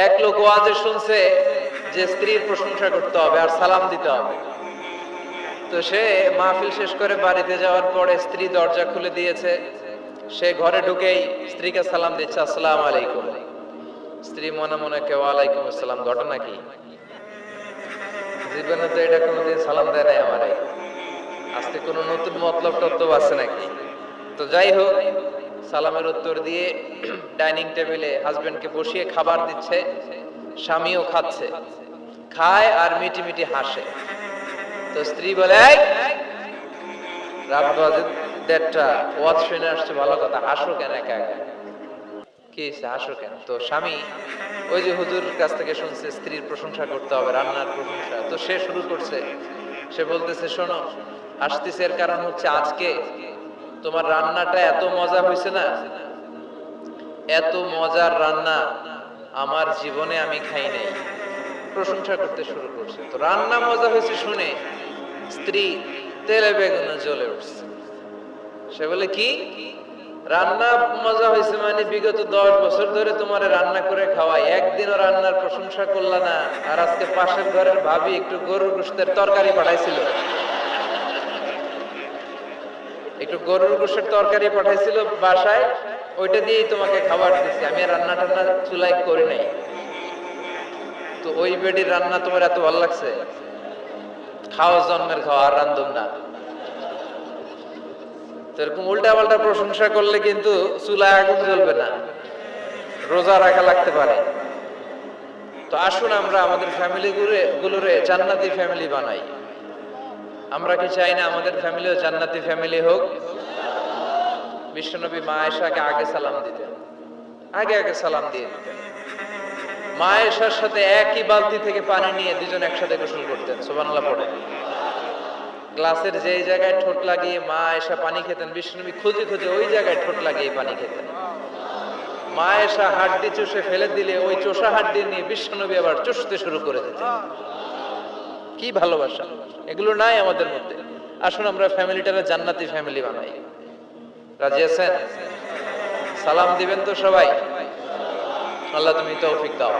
এক লোক ওয়াজে শুনছে যে স্ত্রীর প্রশংসা করতে হবে আর সালাম দিতে হবে। তো সে মাহফিল শেষ করে বাড়িতে যাওয়ার পরে স্ত্রী দরজা খুলে দিয়েছে, সে ঘরে ঢুকেই স্ত্রীকে সালাম দিচ্ছে, আসসালামু আলাইকুম। স্ত্রী মনে মনে কে ওয়ালাইকুম আসসালাম, ঘটনা কি? জীবনে তো এটা কোনোদিন সালাম দেয় নাই আমারে, আজকে কোনো নতুন মতলব টতলব আছে নাকি? তো যাই হোক, সালামের উত্তর দিয়ে ডাইনিং টেবিলে হাজবেন্ডকে বসিয়ে খাবার দিচ্ছে, স্বামীও খাচ্ছে, খায় আর মিটি মিটি হাসে। তো স্ত্রী বলে, এই রাত বাজে 1:30, ওয়াজ শুনে আসছে, ভালো কথা, হাসো কেন একা একা? কি হয়েছে, হাসো কেন? তো স্বামী ওই যে হুজুরের কাছ থেকে শুনছে স্ত্রীর প্রশংসা করতে হবে, রান্নার প্রশংসা, তো সে শুরু করছে। সে বলতেছে, শোনো, আসতেছে এর কারণ হচ্ছে আজকে তোমার রান্নাটা এত মজা হয়েছে না, এত মজার রান্না আমার জীবনে আমি খাই নাই। প্রশংসা করতে শুরু করছে। তো রান্না মজা হয়েছে শুনে স্ত্রী তেলে বেগুনে জ্বলে উঠছে। সে বলে, কি রান্না মজা হয়েছে মানে বিগত 10 বছর ধরে তোমার রান্না করে খাওয়াই, একদিনও রান্নার প্রশংসা করলা না, আর আজকে পাশের ঘরের ভাবি একটু গরুর গোশতের তরকারি পাঠাইছিল, একটু গরুর গোশতের তরকারি পাঠাইছিল বাসায়, ওইটা দিয়েই তোমাকে খাবার দিছি, আমি আর রান্না টান্না চুলায় করি নাই। তো ওই বেডির রান্না তোমার এত ভালো লাগছে? খাওয়া জন্মের খাওয়া, আর রান্ধুম না। তো এরকম উল্টা পাল্টা প্রশংসা করলে কিন্তু চুলায় আগুন জ্বলবে না, রোজা রাখা লাগতে পারে। তো আসুন আমরা আমাদের ফ্যামিলি গুলোরে জান্নাতি ফ্যামিলি বানাই। আমরা কি চাই না আমাদের ফ্যামিলিও জান্নাতি ফ্যামিলি হোক? বিশ্বনবী মা আয়েশাকে আগে সালাম দিতেন, আগে সালাম দিয়ে দিতেন। মা আয়েশার সাথে একই বালতি থেকে পানি নিয়ে দুজন একসাথে গোসল করতেন, সুবহানাল্লাহ পড়ে। গ্লাসের যেই জায়গায় ঠোঁট লাগিয়ে মা আয়েশা পানি খেতেন, বিশ্বনবী খুঁজে খুঁজে ওই জায়গায় ঠোঁট লাগিয়ে পানি খেতেন। মা আয়েশা হাড্ডি চুষে ফেলে দিলে ওই চোষা হাড্ডি নিয়ে বিশ্বনবী আবার চুষতে শুরু করে দিতেন। কি ভালোবাসা! এগুলো নাই আমাদের মধ্যে। আসুন আমরা ফ্যামিলিটারে জান্নাতি ফ্যামিলি বানাই। রাজি আছেন? সালাম দিবেন তো সবাই? আল্লাহ তুমি তৌফিক দাও।